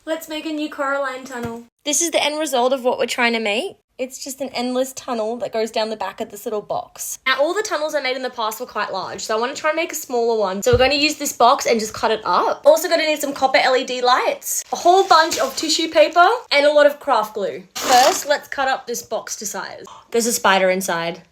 Let's make a new Coraline tunnel. This is the end result of what we're trying to make. It's just an endless tunnel that goes down the back of this little box. Now, all the tunnels I made in the past were quite large, so I want to try and make a smaller one. So we're going to use this box and just cut it up. Also going to need some copper LED lights, a whole bunch of tissue paper, and a lot of craft glue. First, let's cut up this box to size. There's a spider inside.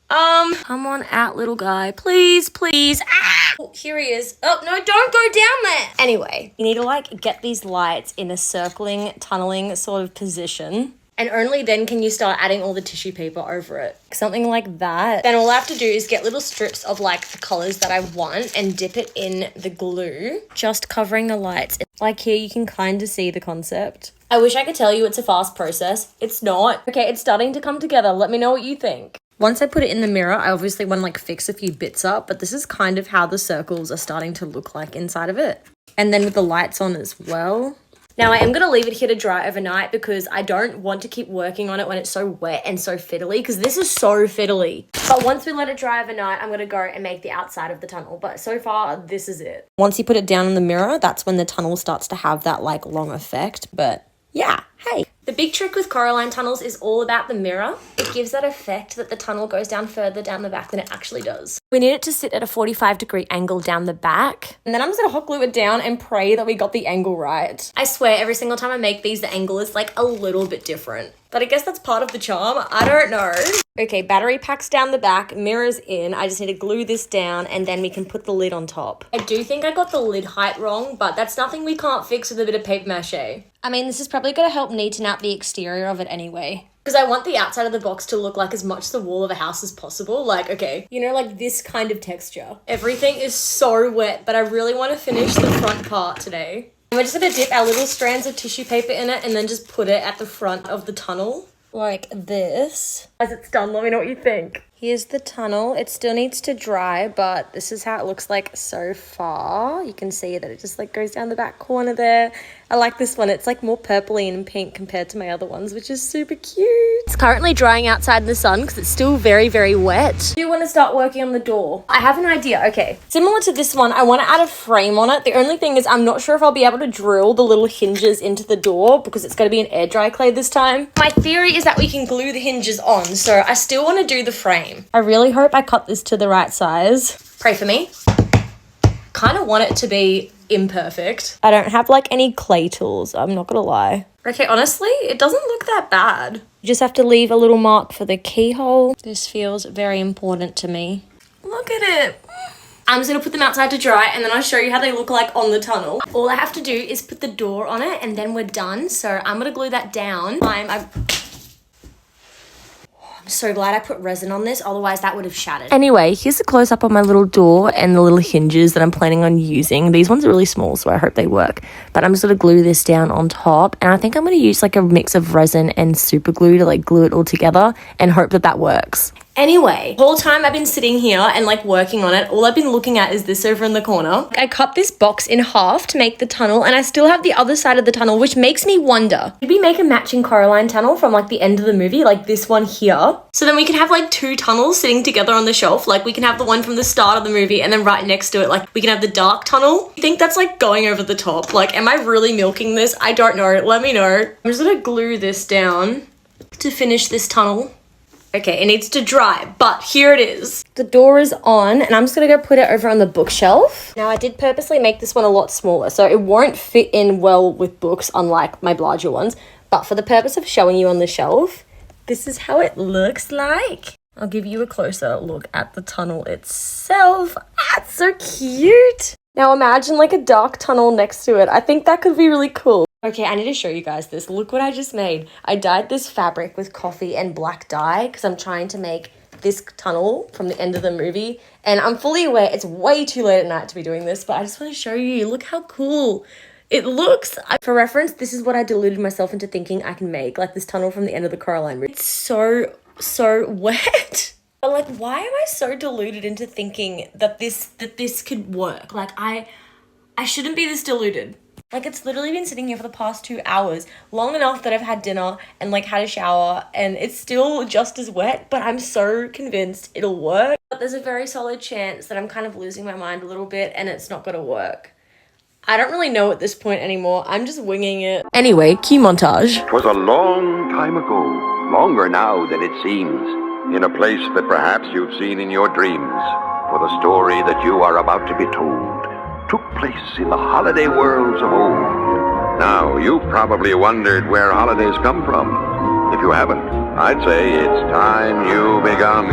Come on out, little guy. Please, please. Ah! Oh, here he is. Oh, no, don't go down there. Anyway, you need to, like, get these lights in a circling, tunneling sort of position. And only then can you start adding all the tissue paper over it. Something like that. Then all I have to do is get little strips of, like, the colors that I want and dip it in the glue, just covering the lights. Like here, you can kind of see the concept. I wish I could tell you it's a fast process. It's not. Okay, it's starting to come together. Let me know what you think. Once I put it in the mirror, I obviously want to like fix a few bits up, but this is kind of how the circles are starting to look like inside of it. And then with the lights on as well. Now I am going to leave it here to dry overnight because I don't want to keep working on it when it's so wet and so fiddly, because this is so fiddly. But once we let it dry overnight, I'm going to go and make the outside of the tunnel. But so far, this is it. Once you put it down in the mirror, that's when the tunnel starts to have that like long effect. But yeah, hey. The big trick with Coraline tunnels is all about the mirror. It gives that effect that the tunnel goes down further down the back than it actually does. We need it to sit at a 45-degree angle down the back. And then I'm just gonna hot glue it down and pray that we got the angle right. I swear every single time I make these, the angle is like a little bit different. But I guess that's part of the charm. I don't know. Okay, battery packs down the back, mirrors in. I just need to glue this down and then we can put the lid on top. I do think I got the lid height wrong, but that's nothing we can't fix with a bit of paper mache. I mean, this is probably gonna help neaten out the exterior of it anyway. Because I want the outside of the box to look like as much the wall of a house as possible. Like, okay, you know, like this kind of texture. Everything is so wet, but I really want to finish the front part today. And we're just gonna dip our little strands of tissue paper in it and then just put it at the front of the tunnel. Like this. As it's done, let me know what you think. Here's the tunnel. It still needs to dry, but this is how it looks like so far. You can see that it just like goes down the back corner there. I like this one. It's like more purpley and pink compared to my other ones, which is super cute. It's currently drying outside in the sun because it's still very, very wet. I do want to start working on the door. I have an idea. Okay. Similar to this one, I want to add a frame on it. The only thing is I'm not sure if I'll be able to drill the little hinges into the door because it's going to be an air dry clay this time. My theory is that we can glue the hinges on, so I still want to do the frame. I really hope I cut this to the right size. Pray for me. Kind of want it to be imperfect. I don't have like any clay tools, I'm not gonna lie. Okay, honestly, it doesn't look that bad. You just have to leave a little mark for the keyhole. This feels very important to me. Look at it. I'm just gonna put them outside to dry and then I'll show you how they look like on the tunnel. All I have to do is put the door on it and then we're done. So I'm gonna glue that down. I'm so glad I put resin on this, otherwise that would have shattered. Anyway, here's a close-up on my little door and the little hinges that I'm planning on using. These ones are really small, so I hope they work. But I'm just going to glue this down on top, and I think I'm going to use like a mix of resin and super glue to like glue it all together and hope that that works. Anyway, the whole time I've been sitting here and like working on it, all I've been looking at is this over in the corner. I cut this box in half to make the tunnel and I still have the other side of the tunnel, which makes me wonder, did we make a matching Coraline tunnel from like the end of the movie, like this one here? So then we can have like two tunnels sitting together on the shelf. Like we can have the one from the start of the movie and then right next to it, like we can have the dark tunnel. I think that's like going over the top. Like, am I really milking this? I don't know. Let me know. I'm just gonna glue this down to finish this tunnel. Okay, it needs to dry, but here it is. The door is on, and I'm just gonna go put it over on the bookshelf. Now, I did purposely make this one a lot smaller, so it won't fit in well with books, unlike my larger ones. But for the purpose of showing you on the shelf, this is how it looks like. I'll give you a closer look at the tunnel itself. Ah, it's so cute. Now imagine like a dark tunnel next to it. I think that could be really cool. Okay, I need to show you guys this. Look what I just made. I dyed this fabric with coffee and black dye because I'm trying to make this tunnel from the end of the movie. And I'm fully aware it's way too late at night to be doing this, but I just want to show you. Look how cool it looks. For reference, this is what I deluded myself into thinking I can make, like this tunnel from the end of the Coraline movie. It's so wet. But like, why am I so deluded into thinking that this could work? Like, I shouldn't be this deluded. Like, it's literally been sitting here for the past 2 hours, long enough that I've had dinner and like had a shower and it's still just as wet, but I'm so convinced it'll work. But there's a very solid chance that I'm kind of losing my mind a little bit and it's not gonna work. I don't really know at this point anymore. I'm just winging it. Anyway, cue montage. 'Twas a long time ago, longer now than it seems, in a place that perhaps you've seen in your dreams. For the story that you are about to be told took place in the holiday worlds of old. Now, you've probably wondered where holidays come from. If you haven't, I'd say it's time you begun.